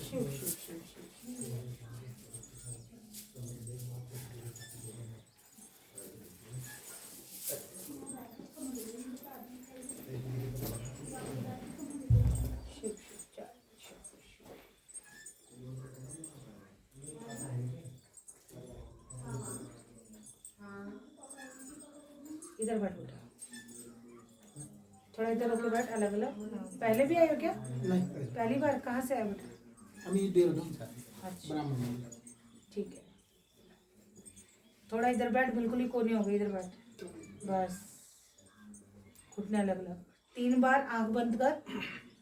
शिव शिव शिव शिव। शिव शिव जय शिव शिव। इधर बैठ बेटा, थोड़ा इधर होके बैठ, अलग अलग। पहले भी आए हो क्या? नहीं, पहली बार? कहाँ से आए बेटा? हम ये देहरादून से अच्छा ब्राह्मण। ठीक है, थोड़ा इधर बैठ, बिल्कुल ही कोने हो गई, इधर बैठ बस। घुटने अलग अलग, 3 बार आंख बंद कर,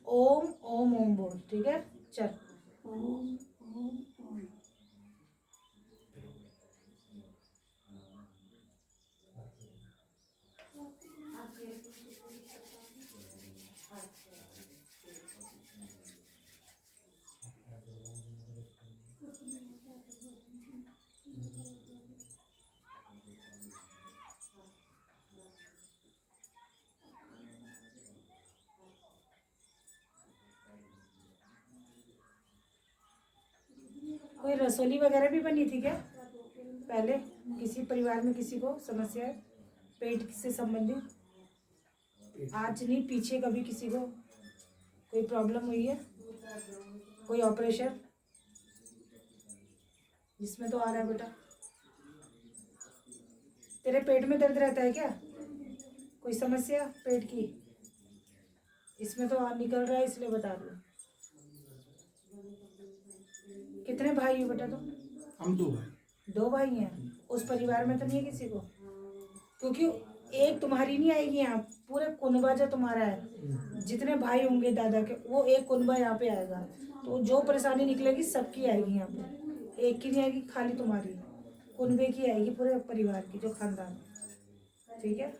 ओम ओम ओम बोल, ठीक है? चल। ओम ओम ओम। कोई रसोली वगैरह भी बनी थी क्या पहले? किसी परिवार में किसी को समस्या है पेट से संबंधित? आज नहीं, पीछे कभी किसी को कोई प्रॉब्लम हुई है? कोई ऑपरेशन जिसमें तो आ रहा है बेटा? तेरे पेट में दर्द रहता है क्या? कोई समस्या पेट की? इसमें तो निकल रहा है, इसलिए बता रही हूँ। कितने भाई हो बेटा तुम? हम 2 भाई। 2 भाई हैं। उस परिवार में तो नहीं है किसी को? क्योंकि एक तुम्हारी नहीं आएगी यहाँ, पूरे कुनबा जो तुम्हारा है, जितने भाई होंगे दादा के, वो एक कुनबा यहाँ पे आएगा। तो जो परेशानी निकलेगी सबकी आएगी यहाँ पे, एक की नहीं आएगी खाली तुम्हारी, कुनबे की आएगी, पूरे परिवार की, जो खानदान। ठीक है?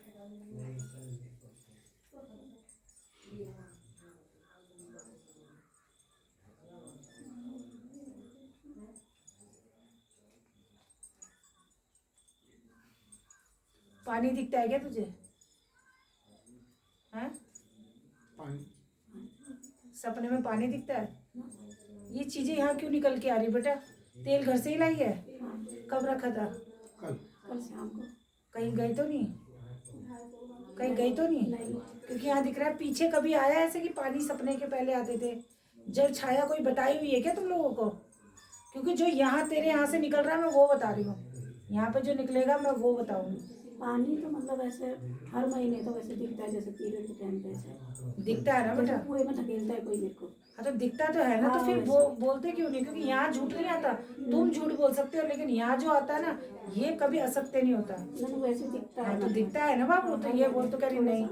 पानी दिखता है क्या तुझे? हैं? पानी सपने में पानी दिखता है? ये चीजें यहाँ क्यों निकल के आ रही बेटा? तेल घर से ही लाई है? कब रखा था? कल कल शाम को। कहीं गई तो नहीं? कहीं गई तो नहीं? नहीं। क्योंकि यहाँ दिख रहा है पीछे कभी आया ऐसे कि पानी सपने के पहले आते थे? जल छाया कोई बताई हुई है क्या तुम लोगों को? क्योंकि जो यहाँ तेरे यहाँ से निकल रहा है मैं वो बता रही हूँ, यहाँ पे जो निकलेगा मैं वो बताऊंगी। पानी तो मतलब ऐसे हर महीने तो वैसे दिखता है, जैसे पीरियड के टाइम पे ऐसे दिखता है ना बेटा? कुएं में धकेलता है कोई मेरे को। हाँ तो दिखता तो है ना, तो हाँ, फिर वैसे। वो बोलते क्यों नहीं? क्योंकि यहाँ झूठ नहीं आता, तुम झूठ बोल सकते हो, लेकिन यहाँ जो आता है ना, ये कभी असत्य नहीं होता। नहीं, वैसे दिखता है। हाँ तो दिखता है ना बाबू, तो ये बोल तो करी नहीं,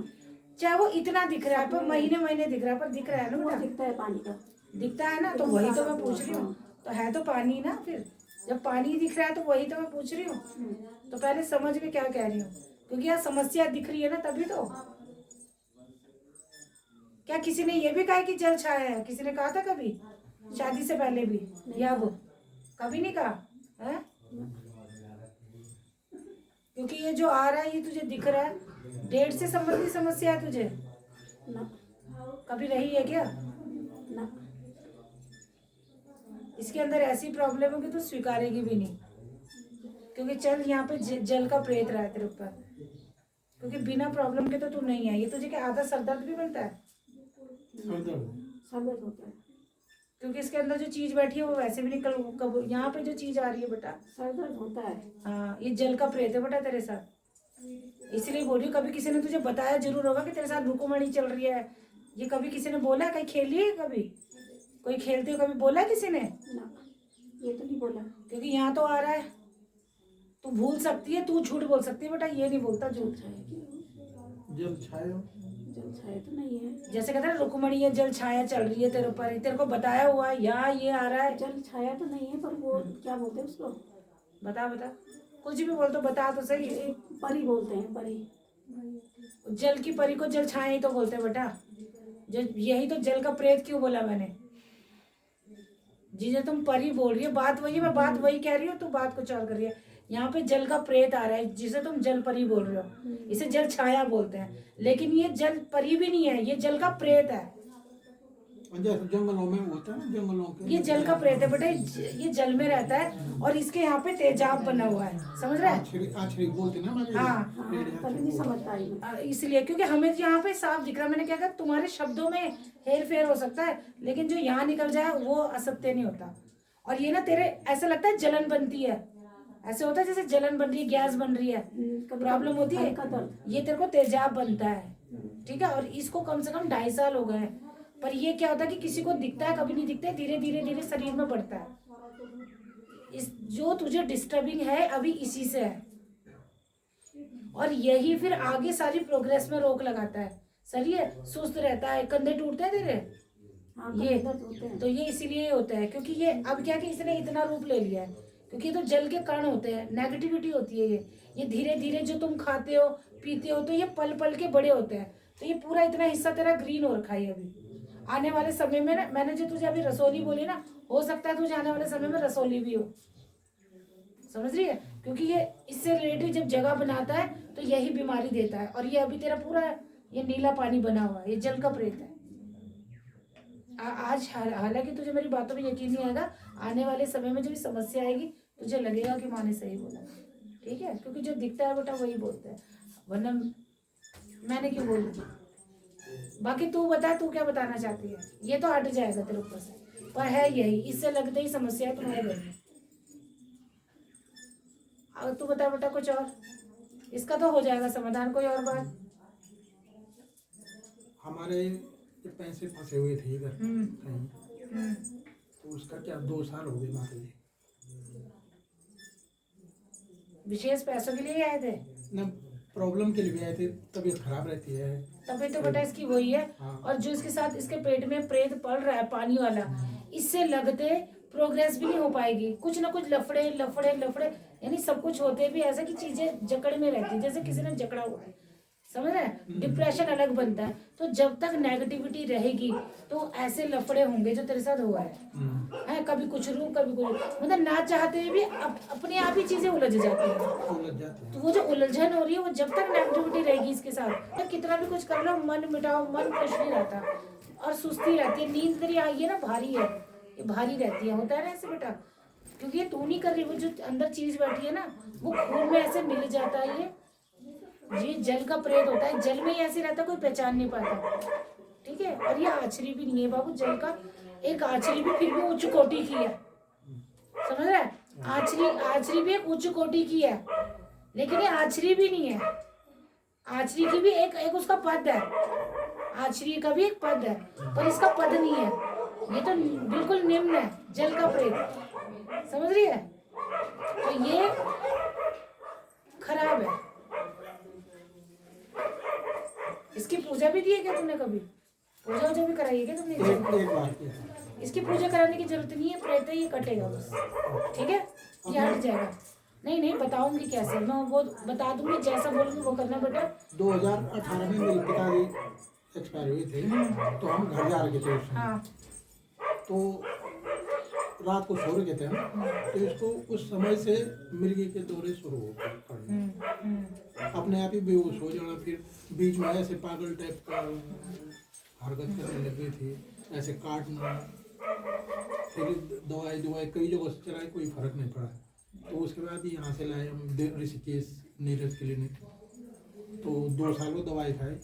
चाहे वो इतना दिख रहा है पर महीने महीने दिख रहा है, पर दिख रहा है ना वो बेटा? दिखता है पानी का। दिखता है ना, तो वही तो मैं पूछ रही हूँ। तो है तो पानी ना, फिर जब पानी दिख रहा है तो वही तो मैं पूछ रही हूँ। तो पहले समझ में क्या कह रही हूँ, क्योंकि यहाँ समस्या दिख रही है ना, तभी तो। क्या किसी ने ये भी कहा कि जल छाया है? किसी ने कहा था कभी? शादी से पहले भी या अब? कभी नहीं कहा है? क्योंकि ये जो आ रहा है, ये तुझे दिख रहा है, डेट से संबंधित समस्या है तुझे? ना कभी रही है क्या? ना। इसके अंदर ऐसी प्रॉब्लम है कि तू स्वीकारेगी भी नहीं, क्योंकि चल यहाँ पे जल का प्रेत रहा है तेरे ऊपर, क्योंकि बिना प्रॉब्लम के तो तू नहीं है। ये तुझे क्या आधा सरदर्द भी बनता है? सब होता है। क्योंकि इसके अंदर जो चीज बैठी है वो वैसे भी निकल, कब यहाँ पे जो चीज आ रही है बेटा, सर दर्द होता है। हाँ ये जल का प्रेत है बेटा तेरे साथ। इसलिए बोल रही हूँ, कभी किसी ने तुझे बताया जरूर होगा कि तेरे साथ रुकुमणी चल रही है। ये कभी किसी ने बोला है? कहीं खेली है कभी? कोई खेलते हो कभी बोला है किसी ने? ना, ये तो नहीं बोला। क्योंकि यहाँ तो आ रहा है, तू भूल सकती है, तू झूठ बोल सकती है बेटा, ये नहीं बोलता झूठ। जल छाया जल छाया तो नहीं है। जैसे कहते हैं रुकुमणी है, जल छाया चल रही है तेरे ऊपर, तेरे को बताया हुआ है यहाँ ये आ रहा है? जल छाया तो नहीं है, पर वो क्या बोलते हैं उसको? बता बता, कुछ भी बोल तो बता तो सही। एक परी बोलते हैं, परी। जल की परी को जल छाया ही तो बोलते हैं बेटा। यही तो जल का प्रेत क्यों बोला मैंने? जिसे तुम परी बोल रही है, बात वही है, मैं बात वही कह रही हूँ, तू बात कुछ और कर रही है। यहाँ पे जल का प्रेत आ रहा है, जिसे तुम जल परी बोल रहे हो, इसे जल छाया बोलते हैं, लेकिन ये जल परी भी नहीं है, ये जल का प्रेत है। और जैसे जंगलों में होता है ना, जंगलों के ये जल का प्रेत है बेटा, ये जल में रहता है और इसके यहाँ पे तेजाब बना हुआ है, समझ रहा है? आछड़ी बोलते ना हमारे हाँ। हाँ, तभी नहीं समझ पाई मैं। इसलिए क्योंकि हमें यहाँ पे साफ दिख रहा है, मैंने क्या कहा तुम्हारे शब्दों में हेर फेर हो सकता है, लेकिन जो यहाँ निकल जाए वो असत्य नहीं होता। और ये ना तेरे ऐसा लगता है जलन बनती है, ऐसे होता है जैसे जलन बन रही है, गैस बन रही है, प्रॉब्लम होती है, हल्का दर्द। ये तेरे को तेजाब बनता है, ठीक है? और इसको कम से कम 2.5 साल हो गए हैं। पर ये क्या होता है कि किसी को दिखता है, कभी नहीं दिखता है, धीरे धीरे धीरे शरीर में बढ़ता है। इस जो तुझे डिस्टर्बिंग है अभी इसी से है, और यही फिर आगे सारी प्रोग्रेस में रोक लगाता है। सही है, सुस्त रहता है, कंधे टूटते हैं तेरे, हाँ, ये दर्द होते हैं। तो ये इसीलिए होता है क्योंकि ये अब क्या कि इसने इतना रूप ले लिया है, क्योंकि ये तो जल के कण होते हैं, नेगेटिविटी होती है ये धीरे धीरे जो तुम खाते हो पीते हो तो ये पल पल के बड़े होते हैं। तो ये पूरा इतना हिस्सा तेरा ग्रीन हो रखा है अभी। आने वाले समय में ना, मैंने जो तुझे अभी रसोली बोली ना, हो सकता है तुझे आने वाले समय में रसोली भी हो, समझ रही है? क्योंकि ये इससे रिलेटेड जब जगह बनाता है तो यही बीमारी देता है। और ये अभी तेरा पूरा ये नीला पानी बना हुआ है, ये जल का प्रेत है। आज हालांकि तुझे मेरी बातों में यकीन नहीं आएगा, आने वाले समय में जब ये समस्या आएगी तुझे लगेगा कि माँ ने सही बोला, ठीक है? क्योंकि जो दिखता है बेटा वही बोलता है, वरना मैंने क्यों बोलूँ? बाकी तू बता, तू क्या बताना चाहती है? ये तो हट जाएगा तेरे ऊपर से, पर है यही, इससे लगते ही समस्या है तुम्हारे घर में। अब तू बता बेटा कुछ और, इसका तो हो जाएगा समाधान। कोई और बात? हमारे ये पैसे फंसे हुए थे इधर कहीं, तो उसका क्या 2 साल हो गए माता जी। विशेष पैसों के लिए आए थे? ना प्रॉब्लम के लिए भी आए थे, तबीयत खराब रहती है। तभी तो बेटा इसकी वही है। हाँ। और जो इसके साथ इसके पेट में प्रेत पड़ रहा है पानी वाला, इससे लगते प्रोग्रेस भी नहीं हो पाएगी। कुछ ना कुछ लफड़े लफड़े लफड़े, यानी सब कुछ होते भी ऐसा कि चीजें जकड़ में रहती है, जैसे किसी ने जकड़ा हुआ है, समझ रहे हैं? डिप्रेशन अलग बनता है। तो जब तक नेगेटिविटी रहेगी तो ऐसे लफड़े होंगे जो तेरे साथ हुआ है, कभी कुछ रू कभी कुछ, मतलब ना चाहते हुए भी अपने आप ही चीजें उलझ जाती हैं। उलझ जाते तो हैं। वो जो उलझन हो रही है वो जब तक नेगेटिविटी रहेगी इसके साथ, तो कितना भी कुछ कर लो मन मिटाओ, मन खुश नहीं रहता और सुस्ती रहती है। नींद तेरी आई है ना, भारी है, ये भारी रहती है, होता है ना ऐसे बेटा? क्योंकि ये तू नहीं कर रही, वो जो अंदर चीज बैठी है ना वो खून में ऐसे मिल जाता है। ये जल का प्रेत होता है, जल में ही ऐसे रहता, कोई पहचान नहीं पाता, ठीक है? और ये आछरी भी नहीं है बाबू, जल का एक आछरी भी फिर भी उच्च कोटि की है, समझ रहा है? आछरी भी एक उच्च कोटि की है, लेकिन ये आछरी भी नहीं है। आछरी की भी एक उसका पद है, आछरी का भी एक पद है, पर इसका पद नहीं है। ये तो बिल्कुल निम्न है, जल का प्रेत, समझ रही है? तो ये खराब है। इसकी पूजा भी दी है क्या तुमने? कभी पूजा वूजा भी कराई है क्या तुमने? एक बार किया। इसकी पूजा कराने की जरूरत नहीं है, प्रेत है, ये कटेगा बस, ठीक है? ये हट जाएगा। नहीं बताऊंगी कैसे, मैं वो बता दूंगी, जैसा बोलूंगी वो करना बेटा। 2018 में मेरे पिताजी एक्सपायर हुए थे, तो हम घर जा रहे थे उस समय। हाँ। तो रात को सो रहे थे हम, तो इसको उस समय से मिर्गी के दौरे शुरू हो गए, अपने आप ही बेहोश हो जाना, फिर बीच में ऐसे पागल टाइप का हरकत करने लगी थी, ऐसे काटना, फिर दवाई कई जगह से चलाई, कोई फर्क नहीं पड़ा। तो उसके बाद यहाँ से लाए हम ऋषिकेश नीरज क्लिनिक, तो 2 साल वो दवाई खाई,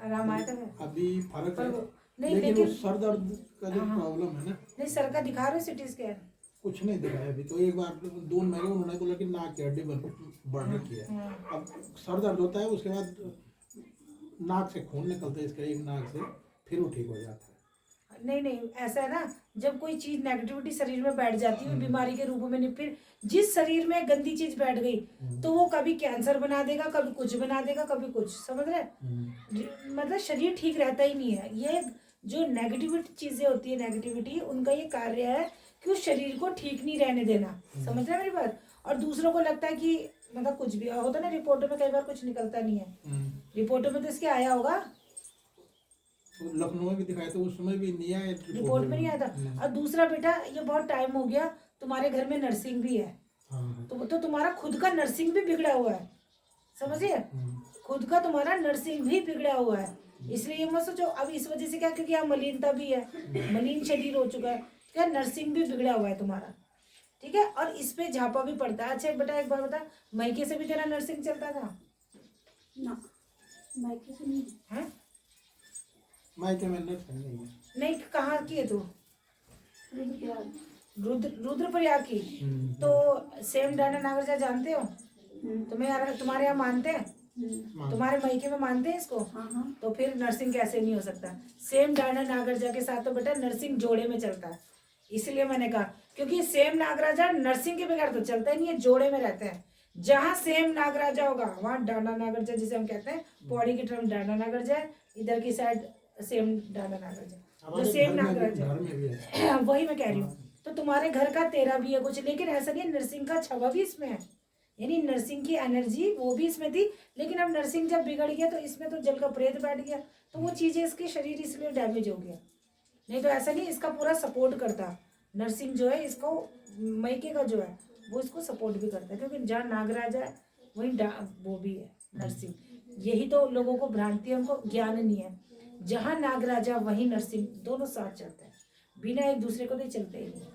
आराम आया था? अभी फर्क है। नहीं, लेकिन लेकिन वो सर दर्द का जो प्रॉब्लम है ना, नहीं सर का दिखा रहे हो सिटी स्कैन? कुछ नहीं दिखाया अभी। तो एक बार 2 महीने उन्होंने बोला कि नाक की हड्डी बढ़ रखी है। अब सर दर्द होता है, उसके बाद नाक से खून निकलता है इसका, एक नाक से, फिर वो ठीक हो जाता है। नहीं ऐसा है ना, जब कोई चीज नेगेटिविटी शरीर में बैठ जाती है बीमारी के रूप में नहीं, फिर जिस शरीर में गंदी चीज बैठ गई तो वो कभी कैंसर बना देगा, कभी कुछ बना देगा, कभी कुछ, समझ रहे? मतलब शरीर ठीक रहता ही नहीं है। ये जो नेगेटिविटी चीजें होती है, नेगेटिविटी, उनका ये कार्य है कि उस शरीर को ठीक नहीं रहने देना, समझ रहे मेरी बात? और दूसरों को लगता है कि मतलब कुछ भी होता है ना, रिपोर्टों में कई बार कुछ निकलता नहीं है। रिपोर्टों में तो इसके आया होगा, तो लखनऊ में भी दिखाया, तो उस समय भी नहीं आया, रिपोर्ट में नहीं आया था। और दूसरा बेटा, ये बहुत टाइम हो गया, तुम्हारे घर में नर्सिंग भी है, तो तुम्हारा खुद का नर्सिंग भी बिगड़ा हुआ है, समझिए? खुद का तुम्हारा नर्सिंग भी बिगड़ा हुआ है, इसलिए ये मत सोचो अब इस वजह से क्या, क्योंकि यहाँ मलिनता भी है, मलिन शरीर हो चुका है, क्या नर्सिंग भी बिगड़ा हुआ है तुम्हारा, ठीक है। और इस पे झापा भी पड़ता है। अच्छा बेटा एक बार बता, मायके से भी तेरा नर्सिंग चलता था? ना मायके से नहीं। हैं? मायके में नर्सिंग नहीं है। नहीं, कहाँ की है तू? रुद्रप्रयाग। रुद्रप्रयाग की। तो सेम डाना नागरजा जानते हो? तुम्हारे यहाँ मानते हैं? तुम्हारे मायके में मानते हैं इसको? हाँ। तो फिर नर्सिंग कैसे नहीं हो सकता? सेम डाना नागरजा के साथ तो बेटा नर्सिंग जोड़े में चलता है, इसलिए मैंने कहा, क्योंकि सेम नागराजा नर्सिंग के बगैर तो चलता ही नहीं है, जोड़े में रहते हैं। जहाँ सेम नागराजा होगा वहाँ डाना नागरजा, जिसे हम कहते हैं पौड़ी की तरफ डाना नागरजा है, इधर की साइड सेम डाना नागरजा, जो हमारे सेम घर में नागराजा भी है। वही मैं कह रही हूँ। तो तुम्हारे घर का तेरा भी है कुछ, लेकिन ऐसा नहीं है, नर्सिंग का छवा भी इसमें है, यानी नर्सिंग की एनर्जी वो भी इसमें थी, लेकिन अब नर्सिंग जब बिगड़ गया तो इसमें तो जल का प्रेत बैठ गया, तो वो चीजें इसके शरीर इसलिए डैमेज हो गया। नहीं तो ऐसा नहीं, इसका पूरा सपोर्ट करता नर्सिंग जो है, इसको मायके का जो है वो इसको सपोर्ट भी करता है, क्योंकि जहाँ नागराजा है वहीं वो भी है नर्सिंग। यही तो लोगों को भ्रांति है, उनको ज्ञान नहीं है, जहाँ नागराजा वहीं नर्सिंग, दोनों साथ चलते हैं, बिना एक दूसरे को तो चलते ही नहीं,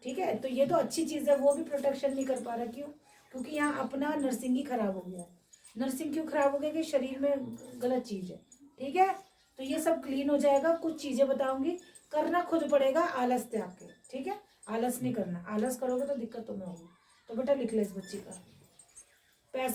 ठीक है। तो ये तो अच्छी चीज़ है, वो भी प्रोटेक्शन नहीं कर पा रहा, क्यों? क्योंकि यहाँ अपना नर्सिंग ही खराब हो गया है। नर्सिंग क्यों खराब हो गया? कि शरीर में गलत चीज़ है, ठीक है। तो ये सब क्लीन हो जाएगा, कुछ चीज़ें बताऊंगी, करना खुद पड़ेगा, आलस त्याग के, ठीक है। आलस नहीं करना, आलस करोगे तो दिक्कत तुम्हें होगी। तो बेटा लिख ले इस बच्ची का पैसा।